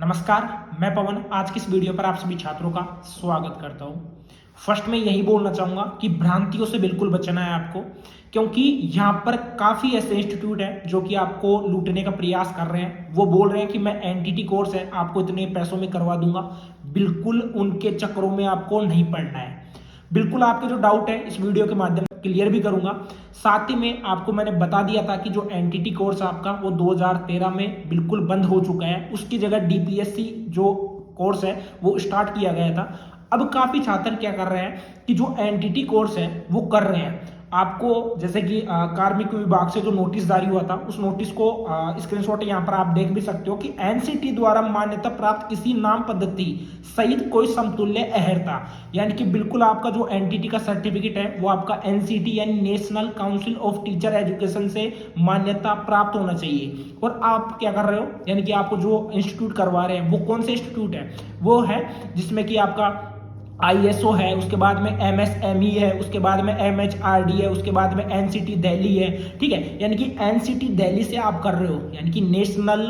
नमस्कार, मैं पवन आज की इस वीडियो पर आप सभी छात्रों का स्वागत करता हूं। फर्स्ट में यही बोलना चाहूंगा कि भ्रांतियों से बिल्कुल बचना है आपको, क्योंकि यहां पर काफी ऐसे इंस्टीट्यूट हैं जो कि आपको लूटने का प्रयास कर रहे हैं। वो बोल रहे हैं कि मैं एनटीटी कोर्स है आपको इतने पैसों में करवा दूंगा। बिल्कुल उनके चक्रों में आपको नहीं पड़ना है। बिल्कुल आपके जो डाउट है इस वीडियो के माध्यम से क्लियर भी करूंगा। साथ ही में आपको मैंने बता दिया था कि जो एनटीटी कोर्स आपका वो 2013 में बिल्कुल बंद हो चुका है, उसकी जगह डीपीएससी जो कोर्स है वो स्टार्ट किया गया था। अब काफी छात्र क्या कर रहे हैं कि जो एनटीटी कोर्स है वो कर रहे हैं। आपको जैसे कि कार्मिक विभाग से जो नोटिस जारी हुआ था उस नोटिस को स्क्रीनशॉट यहाँ पर आप देख भी सकते हो कि एनसीटी द्वारा मान्यता प्राप्त किसी नाम पद्धति सहित कोई समतुल्य अहर्ता, यानी कि बिल्कुल आपका जो एनटीटी का सर्टिफिकेट है वो आपका एनसीटी यानी national council of teacher education से मान्यता प्राप्त होना चाहिए। और आप क्या कर रहे हो, यानी कि आपको जो इंस्टीट्यूट करवा रहे हैं वो कौन से इंस्टीट्यूट है, वो है जिसमें कि आपका आईएसओ है, उसके बाद में एमएसएमई है, उसके बाद में एमएचआरडी है, उसके बाद में एनसीटी दिल्ली है। ठीक है, यानी कि एनसीटी दिल्ली से आप कर रहे हो, यानी कि नेशनल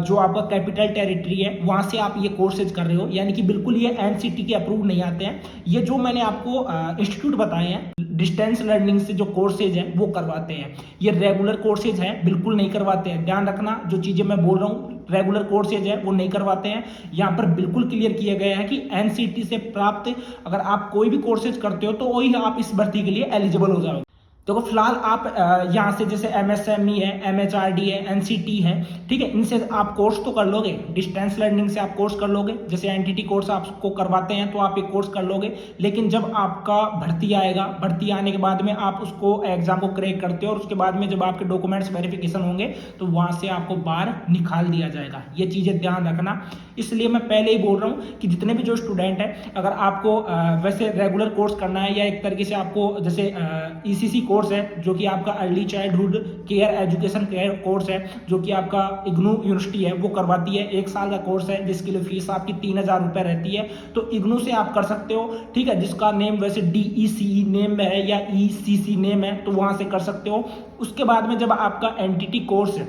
जो आपका कैपिटल टेरिटरी है वहां से आप ये कोर्सेज कर रहे हो, यानी कि बिल्कुल ये एनसीटी के अप्रूव नहीं आते हैं। ये जो मैंने आपको इंस्टीट्यूट बताए हैं डिस्टेंस लर्निंग से जो कोर्सेज हैं वो करवाते हैं। ये रेगुलर कोर्सेज हैं बिल्कुल नहीं करवाते हैं। ध्यान रखना, जो चीजें मैं बोल रहा हूँ रेगुलर कोर्सेज है वो नहीं करवाते हैं। यहाँ पर बिल्कुल क्लियर किया गया है कि एनसीटी से प्राप्त अगर आप कोई भी कोर्सेज करते हो तो वही आप इस भर्ती के लिए एलिजिबल हो जाओगे। देखो फिलहाल आप यहाँ से जैसे एमएसएमई है, एमएचआरडी है, एनसीटी है, ठीक है, इनसे आप कोर्स तो कर लोगे। डिस्टेंस लर्निंग से आप कोर्स कर लोगे, जैसे एनटीटी कोर्स आपको करवाते हैं तो आप एक कोर्स कर लोगे। लेकिन जब आपका भर्ती आएगा, भर्ती आने के बाद में आप उसको एग्जाम को क्रैक करते हो और उसके बाद में जब आपके डॉक्यूमेंट्स वेरिफिकेशन होंगे तो वहां से आपको बाहर निकाल दिया जाएगा। ये चीजें ध्यान रखना। इसलिए मैं पहले ही बोल रहा हूँ कि जितने भी जो स्टूडेंट है, अगर आपको वैसे रेगुलर कोर्स करना है या एक तरीके से आपको जैसे ईसीसी कोर्स है जो कि आपका early childhood care education care course है जो कि आपका इग्नू यूनिवर्सिटी है वो करवाती है। 1 साल का कोर्स है जिसके लिए फीस आपकी 3000 रुपये रहती है। तो इग्नू से आप कर सकते हो, ठीक है, जिसका नेम वैसे डीईसीई नेम में है या ईसीसी नेम है, तो वहां से कर सकते हो। उसके बाद में जब आपका एनटीटी कोर्स है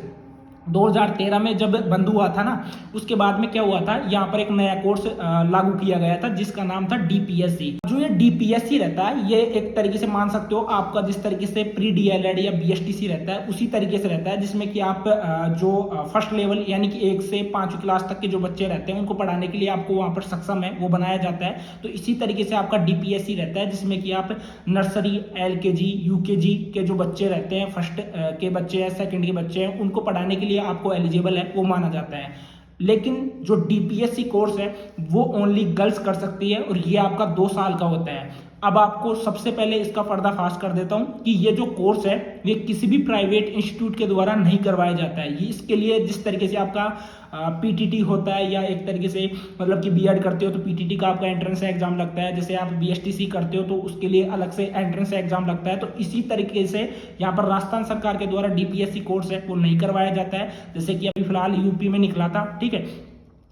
2013 में जब बंद हुआ था ना, उसके बाद में क्या हुआ था, यहाँ पर एक नया कोर्स लागू किया गया था जिसका नाम था डीपीएससी। जो ये डीपीएससी रहता है ये एक तरीके से मान सकते हो आपका जिस तरीके से प्री डीएलएड या बीएसटीसी रहता है उसी तरीके से रहता है, जिसमें कि आप जो फर्स्ट लेवल यानी कि 1 से 5वीं क्लास तक के जो बच्चे रहते हैं उनको पढ़ाने के लिए आपको वहां पर सक्षम है वो बनाया जाता है। तो इसी तरीके से आपका डीपीएससी रहता है जिसमें कि आप नर्सरी, एलकेजी, यूकेजी के जो बच्चे रहते हैं, फर्स्ट के बच्चे हैं, सेकंड के बच्चे हैं, उनको पढ़ाने के लिए आपको एलिजिबल है वो माना जाता है। लेकिन जो डीपीएससी कोर्स है वो ओनली गर्ल्स कर सकती है और ये आपका 2 साल का होता है। अब आपको सबसे पहले इसका पर्दाफाश कर देता हूं कि ये जो कोर्स है ये किसी भी प्राइवेट इंस्टीट्यूट के द्वारा नहीं करवाया जाता है। ये इसके लिए जिस तरीके से आपका पीटीटी होता है या एक तरीके से मतलब कि बीएड करते हो तो पीटीटी का आपका एंट्रेंस एग्जाम लगता है, जैसे आप बीएसटीसी करते हो तो उसके लिए अलग से एंट्रेंस एग्जाम लगता है। तो इसी तरीके से यहाँ पर राजस्थान सरकार के द्वारा डीपीएससी कोर्स है वो नहीं करवाया जाता है, जैसे कि अभी फिलहाल यूपी में निकला था। ठीक है,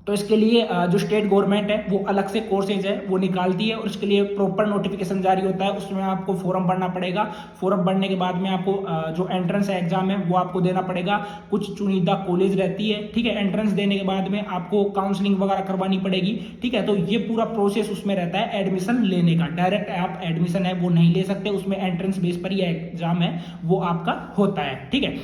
तो इसके लिए जो स्टेट गवर्नमेंट है वो अलग से कोर्सेज है वो निकालती है और इसके लिए प्रॉपर नोटिफिकेशन जारी होता है। उसमें आपको फॉर्म भरना पड़ेगा। फॉर्म भरने के बाद में आपको जो एंट्रेंस एग्जाम है वो आपको देना पड़ेगा। कुछ चुनिंदा कॉलेज रहती है, ठीक है, एंट्रेंस देने के बाद में आपको काउंसलिंग वगैरह करवानी पड़ेगी। ठीक है, तो ये पूरा प्रोसेस उसमें रहता है एडमिशन लेने का। डायरेक्ट आप एडमिशन है वो नहीं ले सकते, उसमें एंट्रेंस बेस पर ही एग्जाम है वो आपका होता है। ठीक है,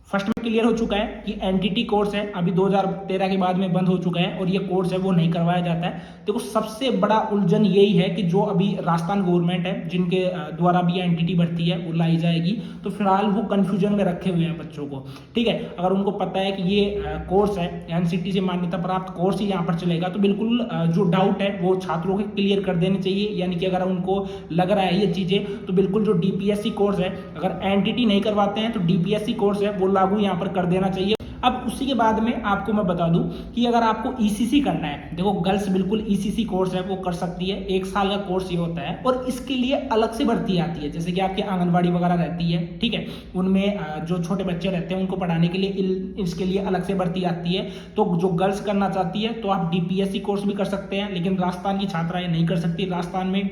फर्स्ट में क्लियर हो चुका है कि एनटीटी कोर्स है अभी 2013 के बाद में बंद हो चुका है और ये कोर्स है वो नहीं करवाया जाता है। देखो सबसे बड़ा उलझन यही है कि जो अभी राजस्थान गवर्नमेंट है जिनके द्वारा भी एनटीटी भर्ती है वो लाई जाएगी, तो फिलहाल वो कंफ्यूजन में रखे हुए हैं बच्चों को। ठीक है, अगर उनको पता है कि ये कोर्स है एनसीटी से मान्यता प्राप्त कोर्स ही यहाँ पर चलेगा तो बिल्कुल जो डाउट है वो छात्रों के क्लियर कर देने चाहिए। यानी कि अगर उनको लग रहा है ये चीजें तो बिल्कुल जो डीपीएससी कोर्स है अगर एनटीटी नहीं करवाते हैं तो डीपीएससी कोर्स है वो लागू यहाँ पर कर देना चाहिए। अब उसी के बाद में आपको मैं बता दूं कि अगर आपको ईसीसी करना है, देखो गर्ल्स बिल्कुल ईसीसी कोर्स है वो कर सकती है। 1 साल का कोर्स ये होता है और इसके लिए अलग से भर्ती आती है, जैसे कि आपकी आंगनबाड़ी वगैरह रहती है। ठीक है, उनमें जो छोटे बच्चे रहते हैं उनको पढ़ाने के लिए इसके लिए अलग से भर्ती आती है। तो जो गर्ल्स करना चाहती है तो आप डीपीएससी कोर्स भी कर सकते हैं, लेकिन राजस्थान की छात्राएं नहीं कर सकती। राजस्थान में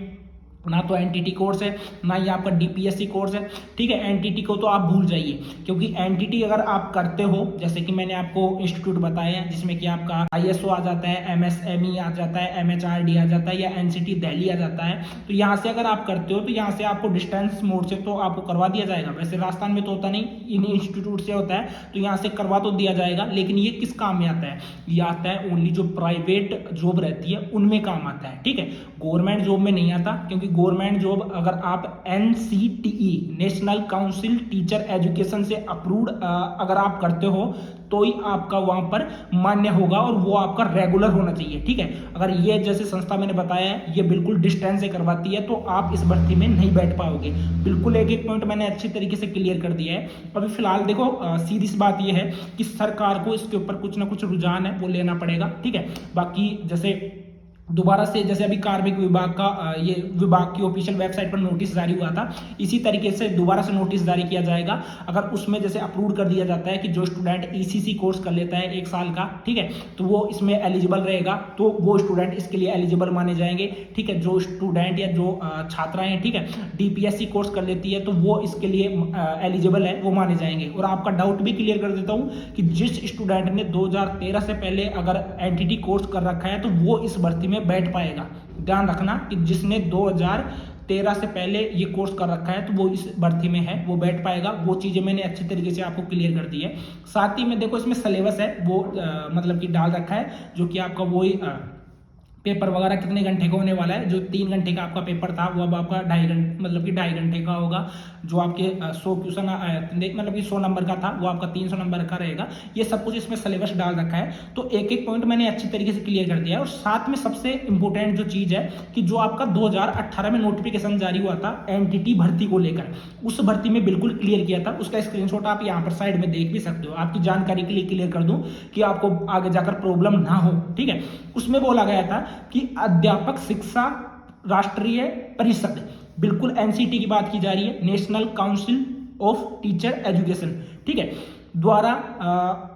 ना तो एनटीटी कोर्स है, ना ही आपका डीपीएससी कोर्स है। ठीक है, एनटीटी को तो आप भूल जाइए, क्योंकि एनटीटी अगर आप करते हो, जैसे कि मैंने आपको इंस्टीट्यूट बताए हैं जिसमें कि आपका आईएसओ आ जाता है, एमएसएमई आ जाता है, एमएचआरडी आ जाता है, या एनसीटी दिल्ली आ जाता है, तो यहाँ से अगर आप करते हो तो यहाँ से आपको डिस्टेंस मोड से तो आपको करवा दिया जाएगा। वैसे राजस्थान में तो होता नहीं, इन इंस्टीट्यूट से होता है, तो यहाँ से करवा तो दिया जाएगा, लेकिन ये किस काम में आता है? ये आता है ओनली जो प्राइवेट जॉब रहती है उनमें काम आता है। ठीक है, गवर्नमेंट जॉब में नहीं आता, क्योंकि गवर्नमेंट जॉब अगर आप NCTE national council teacher education से अप्रूव्ड अगर आप करते हो तो ही आपका वहां पर मान्य होगा, और वो आपका रेगुलर होना चाहिए। ठीक है, अगर ये जैसे संस्था मैंने बताया है ये बिल्कुल डिस्टेंस से करवाती है तो आप इस भर्ती में नहीं बैठ पाओगे। बिल्कुल एक एक पॉइंट मैंने अच्छी तरीके से क्लियर कर दिया है। अभी फिलहाल देखो सीधी सी बात ये है कि सरकार को इसके ऊपर कुछ ना कुछ रुझान है वो लेना पड़ेगा। ठीक है, बाकी जैसे दोबारा से जैसे अभी कार्मिक विभाग का ये विभाग की ऑफिशियल वेबसाइट पर नोटिस जारी हुआ था, इसी तरीके से दोबारा से नोटिस जारी किया जाएगा। अगर उसमें जैसे अप्रूव कर दिया जाता है कि जो स्टूडेंट ईसीसी कोर्स कर लेता है 1 साल का, ठीक है, तो वो इसमें एलिजिबल रहेगा, तो वो स्टूडेंट इसके लिए एलिजिबल माने जाएंगे। ठीक है, जो स्टूडेंट या जो छात्राएं, ठीक है, डीपीएससी कोर्स कर लेती है तो वो इसके लिए एलिजिबल है, वो माने जाएंगे। और आपका डाउट भी क्लियर कर देता हूँ कि जिस स्टूडेंट ने 2013 से पहले अगर एनटीटी कोर्स कर रखा है तो वो इस भर्ती में बैठ पाएगा। ध्यान रखना कि जिसने 2013 से पहले ये कोर्स कर रखा है तो वो इस भर्ती में है, वो बैठ पाएगा। वो चीजें मैंने अच्छी तरीके से आपको क्लियर कर दी है। साथ ही में देखो इसमें सिलेबस है वो मतलब कि डाल रखा है, जो कि आपका वही पेपर वगैरह कितने घंटे का होने वाला है। जो 3 घंटे का आपका पेपर था वो अब आपका 2.5 घंटे मतलब कि 2.5 घंटे का होगा। जो आपके 100 क्वेश्चन मतलब कि 100 नंबर का था वो आपका 300 नंबर का रहेगा। ये सब कुछ इसमें सिलेबस डाल रखा है, तो एक एक पॉइंट मैंने अच्छी तरीके से क्लियर कर दिया है। और साथ में सबसे इंपॉर्टेंट जो चीज है कि जो आपका 2018 में नोटिफिकेशन जारी हुआ था एनटीटी भर्ती को लेकर, उस भर्ती में बिल्कुल क्लियर किया था। उसका स्क्रीनशॉट आप यहाँ पर साइड में देख भी सकते हो। आपकी जानकारी के लिए क्लियर कर दूं कि आपको आगे जाकर प्रॉब्लम ना हो। ठीक है, उसमें बोला गया था कि अध्यापक शिक्षा राष्ट्रीय परिषद, बिल्कुल एनसीटी की बात की जा रही है, national council of teacher education, ठीक है, द्वारा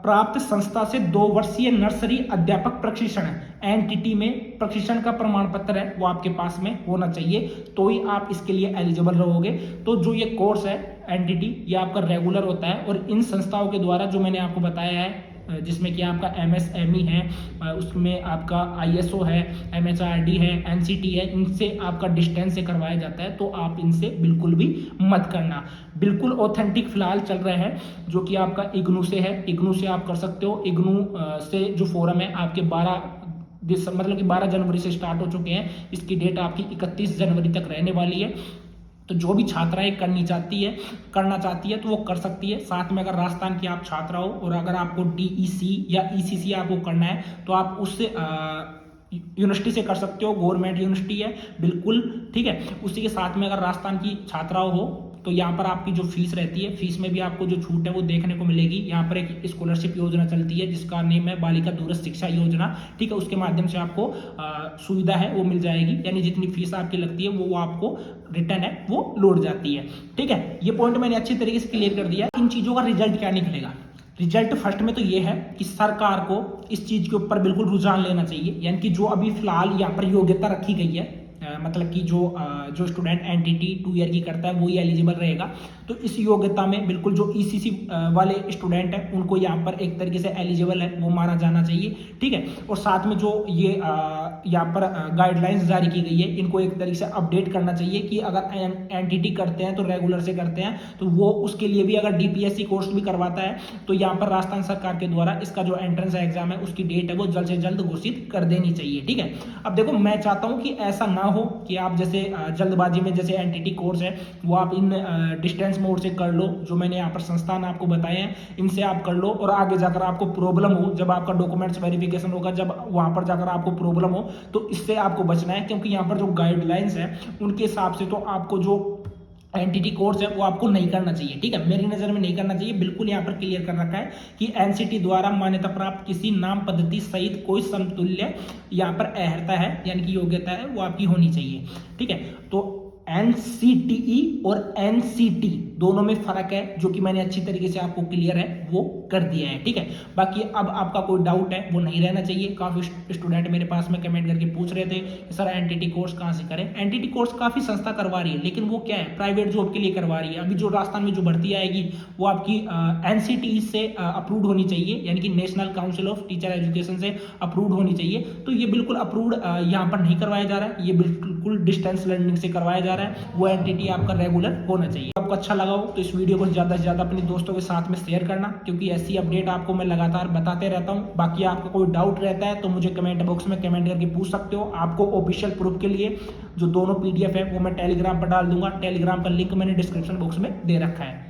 प्राप्त संस्था से 2 वर्षीय नर्सरी अध्यापक प्रशिक्षण एनटीटी में प्रशिक्षण का प्रमाण पत्र है वो आपके पास में होना चाहिए, तो ही आप इसके लिए एलिजिबल रहोगे। तो जो ये कोर्स है एनटीटी ये आपका रेगुलर होता है, और इन संस्थाओं के द्वारा जो मैंने आपको बताया है जिसमें कि आपका एमएसएमई है, उसमें आपका आईएसओ है, एमएचआरडी है, एनसीटी है, इनसे आपका डिस्टेंस से करवाया जाता है, तो आप इनसे बिल्कुल भी मत करना। बिल्कुल ऑथेंटिक फिलहाल चल रहे हैं जो कि आपका इग्नू से है, इग्नू से आप कर सकते हो। इग्नू से जो फोरम है आपके 12 जनवरी से स्टार्ट हो चुके हैं। इसकी डेट आपकी 31 जनवरी तक रहने वाली है। तो जो भी छात्राएं करना चाहती है तो वो कर सकती है। साथ में अगर राजस्थान की आप छात्रा हो और अगर आपको डीईसी या ईसीसी आपको करना है तो आप उससे यूनिवर्सिटी से कर सकते हो, गवर्नमेंट यूनिवर्सिटी है बिल्कुल, ठीक है। उसी के साथ में अगर राजस्थान की छात्राओं हो तो यहाँ पर आपकी जो फीस रहती है, फीस में भी आपको जो छूट है वो देखने को मिलेगी। यहाँ पर एक स्कॉलरशिप योजना चलती है जिसका नेम है बालिका दूरस्थ शिक्षा योजना, ठीक है। उसके माध्यम से आपको सुविधा है वो मिल जाएगी, यानी जितनी फीस आपकी लगती है वो आपको रिटर्न है वो लौट जाती है, ठीक है। ये पॉइंट मैंने अच्छी तरीके से क्लियर कर दिया। इन चीज़ों का रिजल्ट क्या निकलेगा? रिजल्ट फर्स्ट में तो ये है कि सरकार को इस चीज के ऊपर बिल्कुल रुझान लेना चाहिए, यानी कि जो अभी फिलहाल यहाँ पर योग्यता रखी गई है, मतलब कि जो स्टूडेंट एनटीटी 2 ईयर की करता है वो ही एलिजिबल रहेगा। तो इस योग्यता में बिल्कुल जो ईसीसी वाले स्टूडेंट हैं उनको यहाँ पर एक तरीके से एलिजिबल है वो माना जाना चाहिए, ठीक है। और साथ में जो ये यहाँ पर गाइडलाइंस जारी की गई है इनको एक तरीके से अपडेट करना चाहिए कि अगर एनटीटी करते हैं तो रेगुलर से करते हैं, तो वो उसके लिए भी अगर डीपीएससी कोर्स भी करवाता है तो यहाँ पर राजस्थान सरकार के द्वारा इसका जो एंट्रेंस एग्जाम है उसकी डेट है वो जल्द से जल्द घोषित कर देनी चाहिए, ठीक है। अब देखो मैं चाहता हूँ कि ऐसा ना हो कि आप जैसे जल्दबाजी में जैसे एनटीटी कोर्स है वो आप इन डिस्टेंस मोड से कर लो, जो मैंने यहाँ पर संस्थान आपको बताए हैं इनसे आप कर लो, और आगे जाकर आपको प्रॉब्लम हो, जब आपका डॉक्यूमेंट्स वेरिफिकेशन होगा, जब वहां पर जाकर आपको प्रॉब्लम हो, तो इससे आपको बचना है। क्योंकि यहाँ पर जो गाइडलाइंस है उनके हिसाब से तो आपको जो एनटीटी कोर्स है वो आपको नहीं करना चाहिए, ठीक है। मेरी नजर में नहीं करना चाहिए, बिल्कुल यहाँ पर क्लियर कर रखा है कि एनसीटी द्वारा मान्यता प्राप्त किसी नाम पद्धति सहित कोई समतुल्य यहाँ पर अर्हता है यानी कि योग्यता है वो आपकी होनी चाहिए, ठीक है। तो एनसीटीई और एनसीटी दोनों में फर्क है, जो कि मैंने अच्छी तरीके से आपको क्लियर है वो कर दिया है। ठीक है, बाकी अब आपका कोई डाउट है वो नहीं रहना चाहिए। काफी स्टूडेंट मेरे पास में कमेंट करके पूछ रहे थे कि सर एनटीटी कोर्स कहाँ से करें। एनटीटी कोर्स काफी संस्था करवा रही है, लेकिन वो क्या है, प्राइवेट जॉब के लिए करवा रही है। अभी जो राजस्थान में जो भर्ती आएगी वो आपकी एनसीटी से अप्रूव्ड होनी चाहिए, यानी कि national council of teacher education से अप्रूव्ड होनी चाहिए। तो ये बिल्कुल अप्रूव्ड यहाँ पर नहीं करवाया जा रहा है, ये बिल्कुल डिस्टेंस लर्निंग से करवाया जा रहा है। वो एनटीटी आपका रेगुलर होना चाहिए। आपको अच्छा लगा हो तो इस वीडियो को ज़्यादा से ज़्यादा अपने दोस्तों के साथ में शेयर करना, क्योंकि ऐसी अपडेट आपको मैं लगातार बताते रहता हूँ। बाकी आपका कोई डाउट रहता है तो मुझे कमेंट बॉक्स में कमेंट करके पूछ सकते हो। आपको ऑफिशियल प्रूफ के लिए जो दोनों पीडीएफ है वो मैं टेलीग्राम पर डाल दूंगा। टेलीग्राम का लिंक मैंने डिस्क्रिप्शन बॉक्स में दे रखा है।